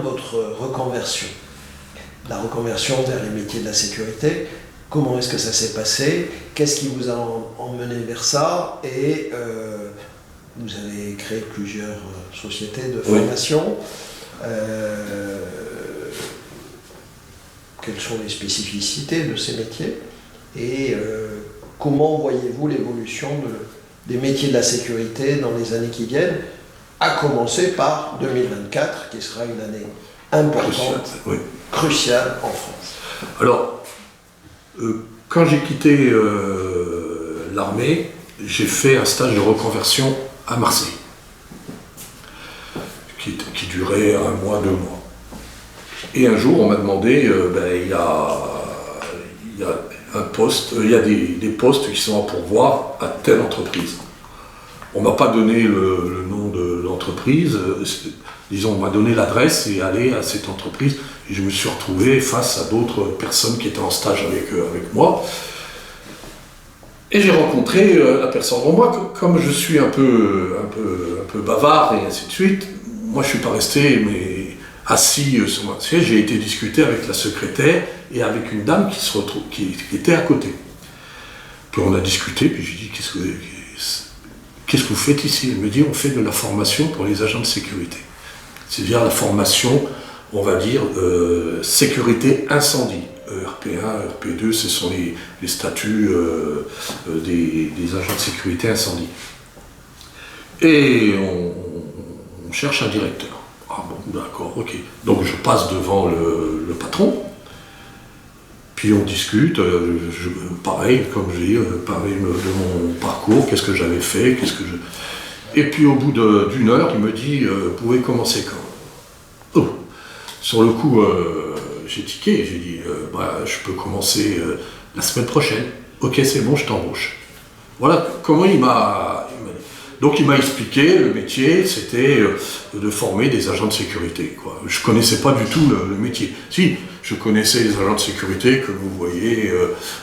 votre reconversion, la reconversion vers les métiers de la sécurité. Comment est-ce que ça s'est passé? Qu'est-ce qui vous a emmené vers ça? Et vous avez créé plusieurs sociétés de formation. Quelles sont les spécificités de ces métiers? Et comment voyez-vous l'évolution des métiers de la sécurité dans les années qui viennent, à commencer par 2024, qui sera une année importante, cruciale en France? Alors, quand j'ai quitté l'armée, j'ai fait un stage de reconversion à Marseille, qui durait 1 mois, 2 mois. Et un jour, on m'a demandé, il y a un poste, il y a des postes qui sont à pourvoir à telle entreprise. On ne m'a pas donné le nom de l'entreprise, disons, on m'a donné l'adresse et aller à cette entreprise. Et je me suis retrouvé face à d'autres personnes qui étaient en stage avec moi. Et j'ai rencontré la personne. Bon, moi, comme je suis un peu bavard et ainsi de suite, moi je ne suis pas resté assis sur mon siège. J'ai été discuter avec la secrétaire et avec une dame qui était à côté. Puis on a discuté, puis j'ai dit qu'est-ce que vous faites ici? Elle me dit on fait de la formation pour les agents de sécurité. C'est-à-dire la formation, on va dire, sécurité incendie. RP1, RP2, ce sont les statuts des agents de sécurité incendie. Et on cherche un directeur. Ah bon, d'accord, ok. Donc je passe devant le patron, puis on discute, pareil, comme je dis, parler de mon parcours, qu'est-ce que j'avais fait, Et puis au bout d'1 heure, il me dit, vous pouvez commencer quand? Oh. Sur le coup, j'ai tiqué, j'ai dit, je peux commencer la semaine prochaine. Ok, c'est bon, je t'embauche. Voilà comment il m'a dit. Donc il m'a expliqué, le métier, c'était de former des agents de sécurité, quoi. Je ne connaissais pas du tout le métier. Si, je connaissais les agents de sécurité que vous voyez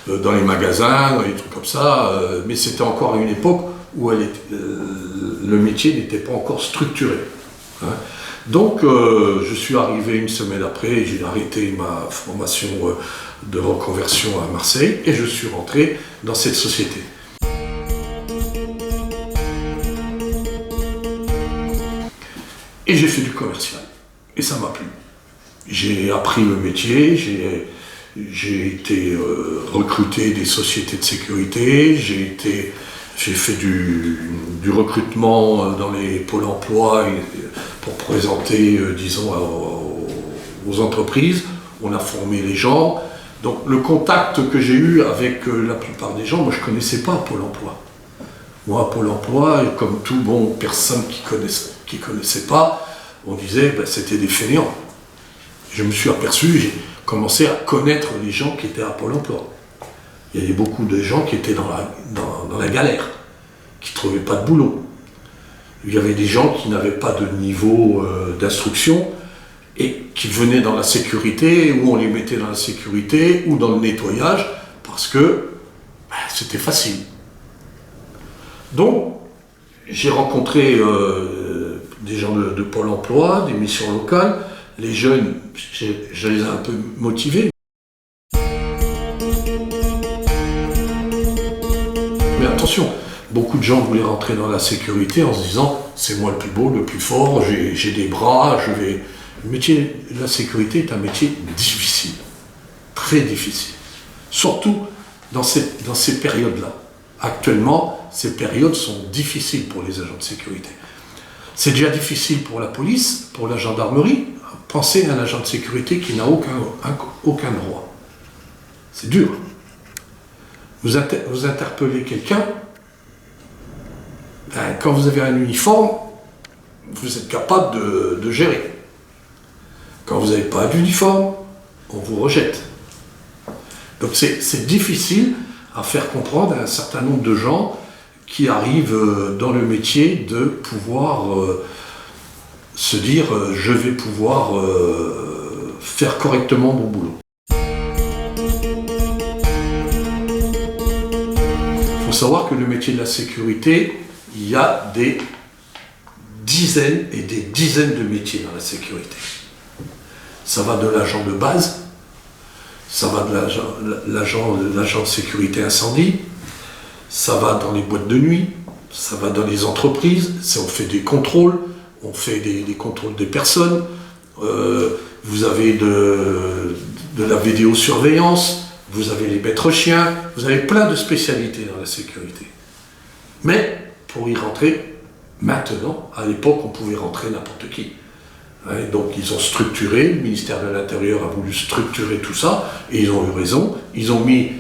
dans les magasins, dans les trucs comme ça, mais c'était encore à une époque où le métier n'était pas encore structuré. Hein. Donc je suis arrivé 1 semaine après, j'ai arrêté ma formation de reconversion à Marseille et je suis rentré dans cette société. Et j'ai fait du commercial. Et ça m'a plu. J'ai appris le métier, j'ai été recruté des sociétés de sécurité, j'ai fait du recrutement dans les pôles emploi pour présenter, disons, aux entreprises. On a formé les gens. Donc le contact que j'ai eu avec la plupart des gens, moi je ne connaissais pas Pôle emploi. Moi, Pôle emploi, comme tout bon personne qui connaissait pas, on disait c'était des fainéants. Je me suis aperçu, j'ai commencé à connaître les gens qui étaient à Pôle emploi. Il y avait beaucoup de gens qui étaient dans la galère, qui ne trouvaient pas de boulot. Il y avait des gens qui n'avaient pas de niveau d'instruction et qui venaient dans la sécurité, ou on les mettait dans la sécurité, ou dans le nettoyage, parce que c'était facile. Donc, j'ai rencontré des gens de Pôle emploi, des missions locales. Les jeunes, je les ai un peu motivés. Mais attention, beaucoup de gens voulaient rentrer dans la sécurité en se disant « c'est moi le plus beau, le plus fort, j'ai des bras, je vais… » Le métier de la sécurité est un métier difficile, très difficile. Surtout dans ces périodes-là. Actuellement, ces périodes sont difficiles pour les agents de sécurité. C'est déjà difficile pour la police, pour la gendarmerie. Pensez à un agent de sécurité qui n'a aucun droit. C'est dur. Vous interpellez quelqu'un, quand vous avez un uniforme, vous êtes capable de gérer. Quand vous n'avez pas d'uniforme, on vous rejette. Donc c'est difficile à faire comprendre à un certain nombre de gens qui arrivent dans le métier de pouvoir se dire je vais pouvoir faire correctement mon boulot. Il faut savoir que le métier de la sécurité, il y a des dizaines et des dizaines de métiers dans la sécurité. Ça va de l'agent de base, ça va de l'agent de sécurité incendie, ça va dans les boîtes de nuit, ça va dans les entreprises, on fait des contrôles, on fait des contrôles des personnes, vous avez de la vidéosurveillance, vous avez les maîtres chiens, vous avez plein de spécialités dans la sécurité. Mais pour y rentrer, maintenant, à l'époque, on pouvait rentrer n'importe qui. Donc ils ont structuré, le ministère de l'Intérieur a voulu structurer tout ça, et ils ont eu raison. Ils ont mis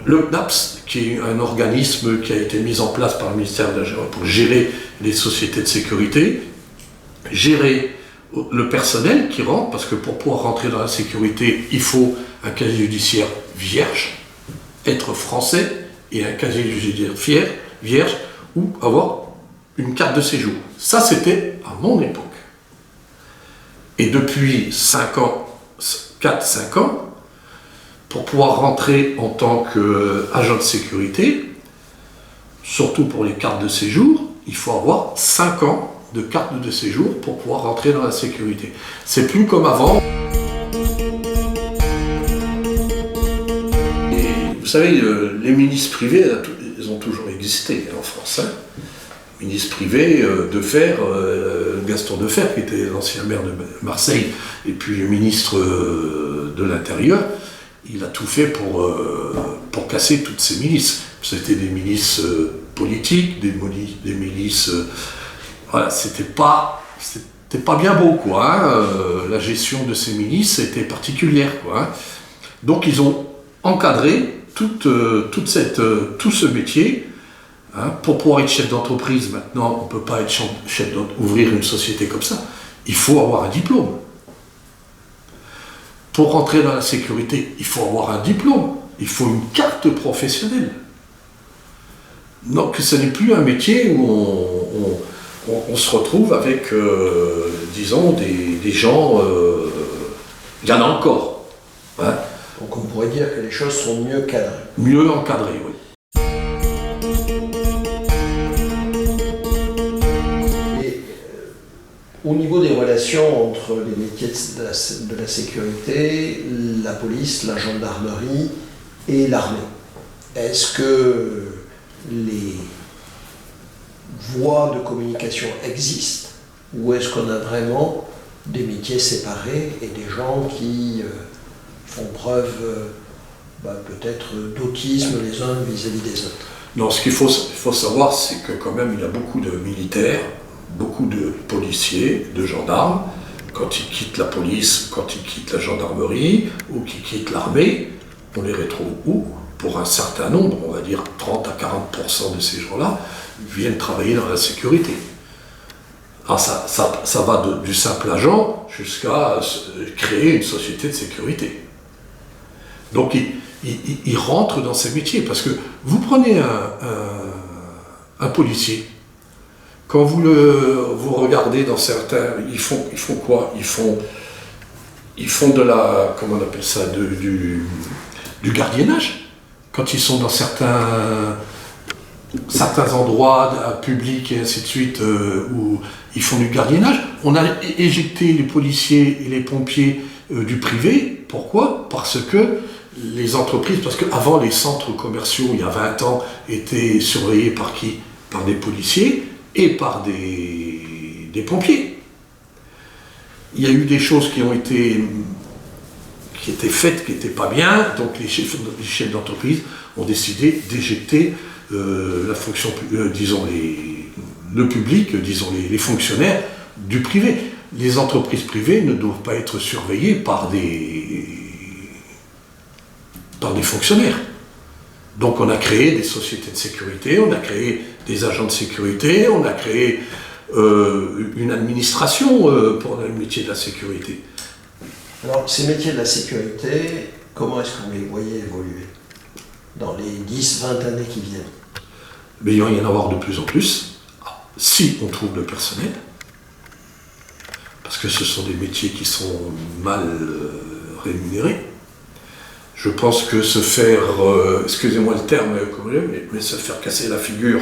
le CNAPS, qui est un organisme qui a été mis en place par le ministère de l'Intérieur pour gérer les sociétés de sécurité, gérer le personnel qui rentre, parce que pour pouvoir rentrer dans la sécurité, il faut un casier judiciaire vierge, être français, et un casier judiciaire vierge, ou avoir une carte de séjour. Ça, c'était à mon époque. Et depuis 4-5 ans, pour pouvoir rentrer en tant qu'agent de sécurité, surtout pour les cartes de séjour, il faut avoir 5 ans de carte de séjour pour pouvoir rentrer dans la sécurité. C'est plus comme avant. Et vous savez, les milices privées, elles ont toujours existé en France. Ministre privé Gaston Defferre, qui était l'ancien maire de Marseille, et puis le ministre de l'Intérieur, il a tout fait pour casser toutes ces milices. C'était des milices politiques, des milices... voilà, c'était pas bien beau, quoi. La gestion de ces milices était particulière, quoi. Donc ils ont encadré tout ce métier. Pour pouvoir être chef d'entreprise, maintenant, on ne peut pas être ouvrir une société comme ça. Il faut avoir un diplôme. Pour rentrer dans la sécurité, il faut avoir un diplôme. Il faut une carte professionnelle. Donc, ce n'est plus un métier où on se retrouve avec, disons, des gens... il y en a encore. Donc, on pourrait dire que les choses sont mieux cadrées. Mieux encadrées, oui. Au niveau des relations entre les métiers de la sécurité, la police, la gendarmerie et l'armée, est-ce que les voies de communication existent ou est-ce qu'on a vraiment des métiers séparés et des gens qui font preuve peut-être d'autisme les uns vis-à-vis des autres? Non, ce qu'il faut savoir, c'est que quand même il y a beaucoup de militaires, beaucoup de policiers, de gendarmes, quand ils quittent la police, quand ils quittent la gendarmerie ou qu'ils quittent l'armée, on les retrouve où? Pour un certain nombre, on va dire 30 à 40% de ces gens-là, viennent travailler dans la sécurité. Alors ça va du simple agent jusqu'à créer une société de sécurité. Donc ils rentrent dans ces métiers, parce que vous prenez un policier, quand vous regardez dans certains, ils font quoi? Ils font de la, comment on appelle ça, du gardiennage. Quand ils sont dans certains endroits publics et ainsi de suite, où ils font du gardiennage, on a éjecté les policiers et les pompiers du privé. Pourquoi? Parce que les entreprises, parce qu'avant les centres commerciaux, il y a 20 ans, étaient surveillés par qui? Par des policiers et par des pompiers. Il y a eu des choses qui étaient faites, qui n'étaient pas bien, donc les chefs d'entreprise ont décidé d'éjecter la fonction, disons le public, disons les fonctionnaires du privé. Les entreprises privées ne doivent pas être surveillées par des fonctionnaires. Donc on a créé des sociétés de sécurité, on a créé des agents de sécurité, on a créé une administration pour le métier de la sécurité. Alors ces métiers de la sécurité, comment est-ce que vous les voyez évoluer dans les 10-20 années qui viennent? Mais il va y en avoir de plus en plus, si on trouve le personnel, parce que ce sont des métiers qui sont mal rémunérés. Je pense que se faire, excusez-moi le terme, mais se faire casser la figure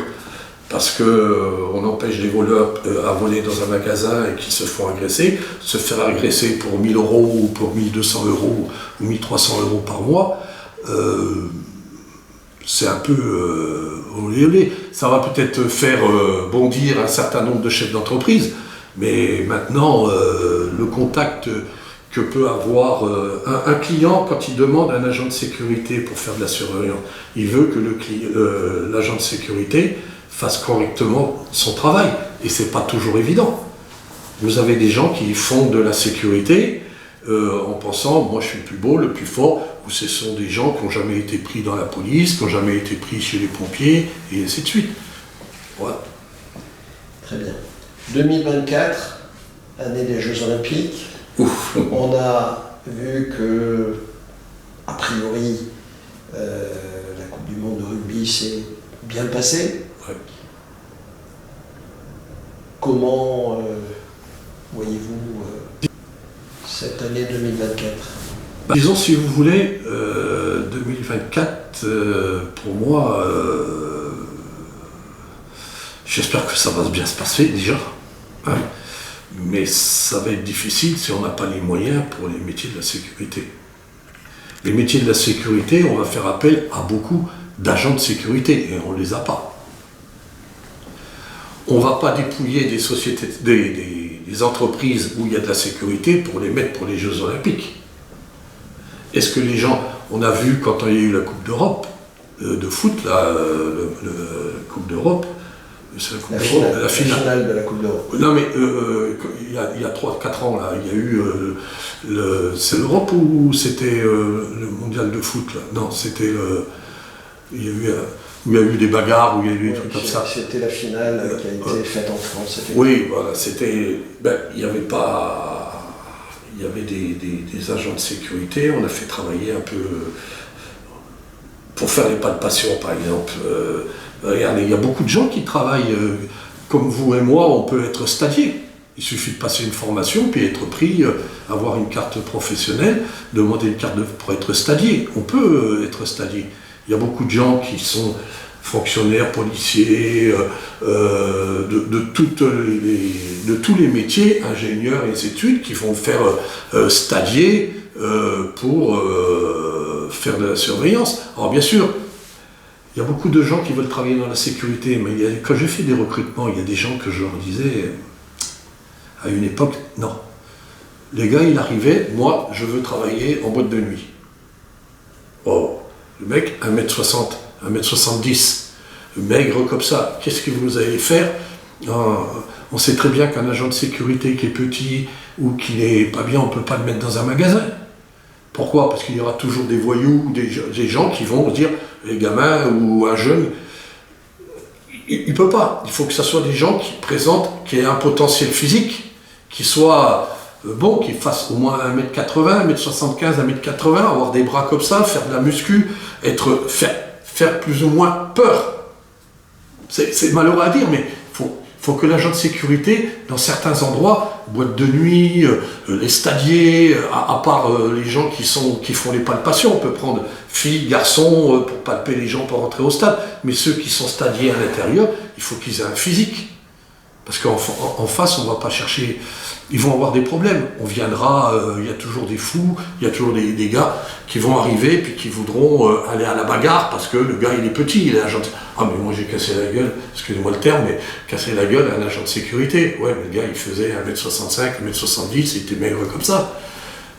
parce qu'on empêche des voleurs à voler dans un magasin et qui se font agresser, se faire agresser pour 1 000 € ou pour 1 200 € ou 1 300 € par mois, c'est un peu olé olé. Ça va peut-être faire bondir un certain nombre de chefs d'entreprise, mais maintenant, le contact que peut avoir un client quand il demande un agent de sécurité pour faire de la surveillance, il veut que l'agent de sécurité fasse correctement son travail, et c'est pas toujours évident. Vous avez des gens qui font de la sécurité en pensant, moi je suis le plus beau, le plus fort, ou ce sont des gens qui n'ont jamais été pris dans la police, qui n'ont jamais été pris chez les pompiers, et ainsi de suite. Voilà. Très bien. 2024, année des Jeux Olympiques. Ouf. On a vu que, a priori, la Coupe du Monde de rugby s'est bien passée. Ouais. Comment voyez-vous cette année 2024 ? Disons, si vous voulez, 2024, pour moi, j'espère que ça va bien se passer déjà, hein. Mais ça va être difficile si on n'a pas les moyens pour les métiers de la sécurité. Les métiers de la sécurité, on va faire appel à beaucoup d'agents de sécurité, et on ne les a pas. On ne va pas dépouiller des sociétés, des entreprises où il y a de la sécurité pour les mettre pour les Jeux Olympiques. Est-ce que les gens, on a vu quand il y a eu la Coupe d'Europe de foot, la Coupe d'Europe, c'est la finale de la Coupe d'Europe. Non mais il y a 3-4 ans là, il y a eu c'est l'Europe ou c'était le mondial de foot là? Non, c'était il y a eu où il y a eu des bagarres, où il y a eu des trucs comme ça. C'était la finale qui a été faite en France. Oui, voilà, c'était. Il y avait pas. Il y avait des agents de sécurité, on a fait travailler un peu. Pour faire les palpations, par exemple. Regardez, il y a beaucoup de gens qui travaillent, comme vous et moi, on peut être stagiaire. Il suffit de passer une formation, puis être pris, avoir une carte professionnelle, demander une carte pour être stagiaire. On peut être stagiaire. Il y a beaucoup de gens qui sont fonctionnaires, policiers, de tous les métiers, ingénieurs et ainsi de suite, qui vont faire stagiaire pour faire de la surveillance. Alors bien sûr, il y a beaucoup de gens qui veulent travailler dans la sécurité, mais quand j'ai fait des recrutements, il y a des gens que je leur disais, à une époque, non. Les gars, il arrivait, moi, je veux travailler en boîte de nuit. Oh, le mec, 1m60, 1m70, maigre comme ça, qu'est-ce que vous allez faire? On sait très bien qu'un agent de sécurité qui est petit ou qui n'est pas bien, on ne peut pas le mettre dans un magasin. Pourquoi? Parce qu'il y aura toujours des voyous, des gens qui vont se dire, les gamins ou un jeune, il ne peut pas. Il faut que ce soit des gens qui présentent, qui aient un potentiel physique, qui soit bon, qui fassent au moins 1m80, 1m75, 1m80, avoir des bras comme ça, faire de la muscu, faire plus ou moins peur. C'est malheureux à dire, mais faut que l'agent de sécurité, dans certains endroits, boîte de nuit, les stadiers, à part les gens qui font les palpations, on peut prendre filles, garçons, pour palper les gens pour rentrer au stade, mais ceux qui sont stadiers à l'intérieur, il faut qu'ils aient un physique. Parce qu'en face, on ne va pas chercher, ils vont avoir des problèmes. On viendra, il y a toujours des fous, il y a toujours des gars qui vont arriver puis qui voudront aller à la bagarre parce que le gars il est petit, il est agent de... Ah mais moi j'ai cassé la gueule, excusez-moi le terme, mais casser la gueule à un agent de sécurité. Ouais, mais le gars il faisait 1m65, 1m70, il était maigre comme ça.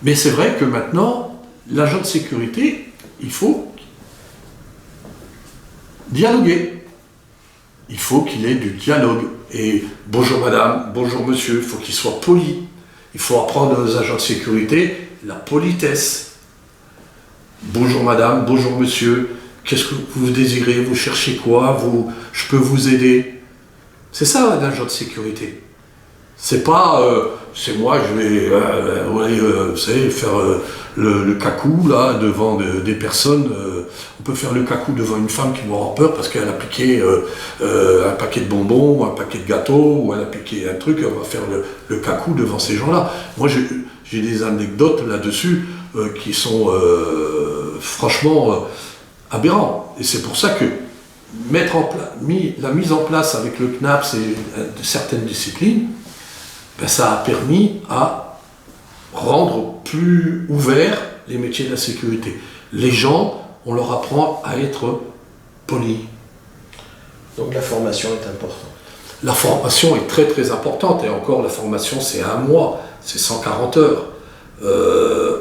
Mais c'est vrai que maintenant, l'agent de sécurité, il faut dialoguer. Il faut qu'il ait du dialogue. Et bonjour madame, bonjour monsieur, il faut qu'il soit poli. Il faut apprendre aux agents de sécurité la politesse. Bonjour madame, bonjour monsieur, qu'est-ce que vous désirez, vous cherchez quoi, je peux vous aider. C'est ça un agent de sécurité. C'est pas, c'est moi, je vais vous savez, faire le cacou là, devant des personnes. On peut faire le cacou devant une femme qui va avoir peur parce qu'elle a piqué un paquet de bonbons, ou un paquet de gâteaux, ou elle a piqué un truc, on va faire le cacou devant ces gens-là. Moi, j'ai des anecdotes là-dessus qui sont franchement aberrantes. Et c'est pour ça que la mise en place avec le CNAPS et de certaines disciplines, ben, ça a permis à rendre plus ouverts les métiers de la sécurité. Les gens, on leur apprend à être polis. Donc la formation est importante. La formation est très très importante, et encore la formation c'est 1 mois, c'est 140 heures.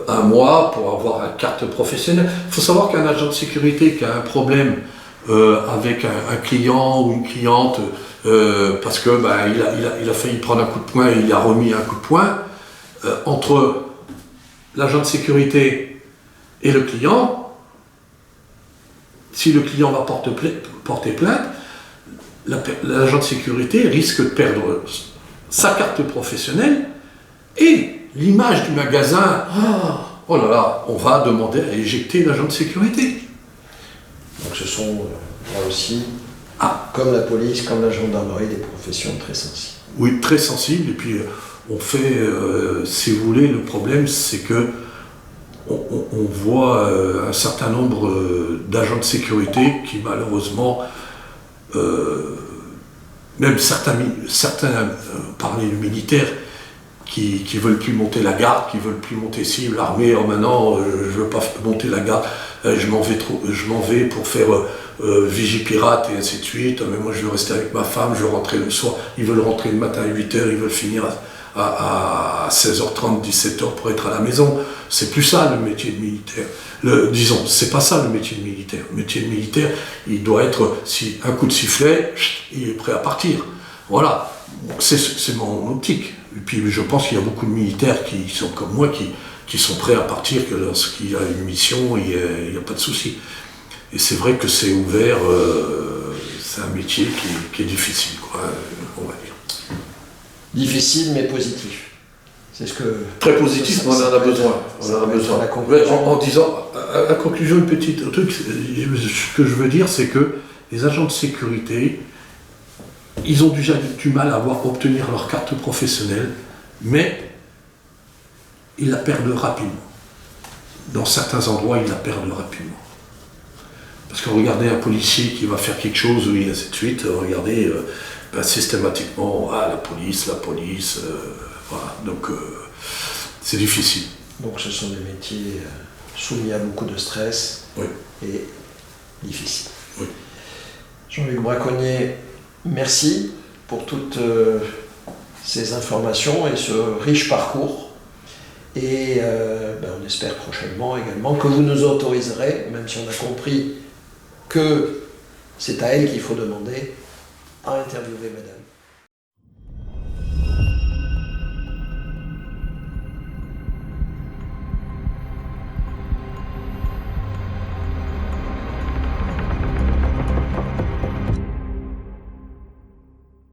1 mois pour avoir une carte professionnelle. Il faut savoir qu'un agent de sécurité qui a un problème avec un client ou une cliente parce que il a failli prendre un coup de poing et il a remis un coup de poing, entre l'agent de sécurité et le client, si le client va porter plainte, l'agent de sécurité risque de perdre sa carte professionnelle et l'image du magasin. Oh là là, on va demander à éjecter l'agent de sécurité. Donc ce sont là aussi, comme la police, comme la gendarmerie, des professions très sensibles. Oui, très sensibles. Et puis on fait, si vous voulez, le problème c'est que on voit un certain nombre d'agents de sécurité qui malheureusement, même certains parmi les militaires, qui veulent plus monter la garde, qui veulent plus monter l'armée, maintenant je veux pas monter la garde, je m'en vais pour faire Vigipirate et ainsi de suite, mais moi je veux rester avec ma femme, je veux rentrer le soir, ils veulent rentrer le matin à 8h, ils veulent finir à 16h30, 17h pour être à la maison. C'est plus ça le métier de militaire. Disons, c'est pas ça le métier de militaire. Le métier de militaire, il doit être, si un coup de sifflet, il est prêt à partir. Voilà, c'est mon optique. Et puis je pense qu'il y a beaucoup de militaires qui sont comme moi, qui sont prêts à partir que lorsqu'il y a une mission, il n'y a pas de souci. Et c'est vrai que c'est ouvert, c'est un métier qui est difficile, quoi, on va dire. Difficile mais positif. C'est ce que... Très positif, mais on en a besoin. On en a besoin. En disant, à la conclusion, une petite truc, ce que je veux dire, c'est que les agents de sécurité, ils ont déjà du mal à obtenir leur carte professionnelle, mais ils la perdent rapidement. Dans certains endroits, ils la perdent rapidement. Parce que regardez un policier qui va faire quelque chose, et ainsi de suite, regardez systématiquement, la police, voilà. Donc c'est difficile. Donc ce sont des métiers soumis à beaucoup de stress, oui, et difficiles. Oui. Jean-Luc Braconnier, merci pour toutes ces informations et ce riche parcours. Et on espère prochainement également que vous nous autoriserez, même si on a compris que c'est à elle qu'il faut demander, à interviewer madame.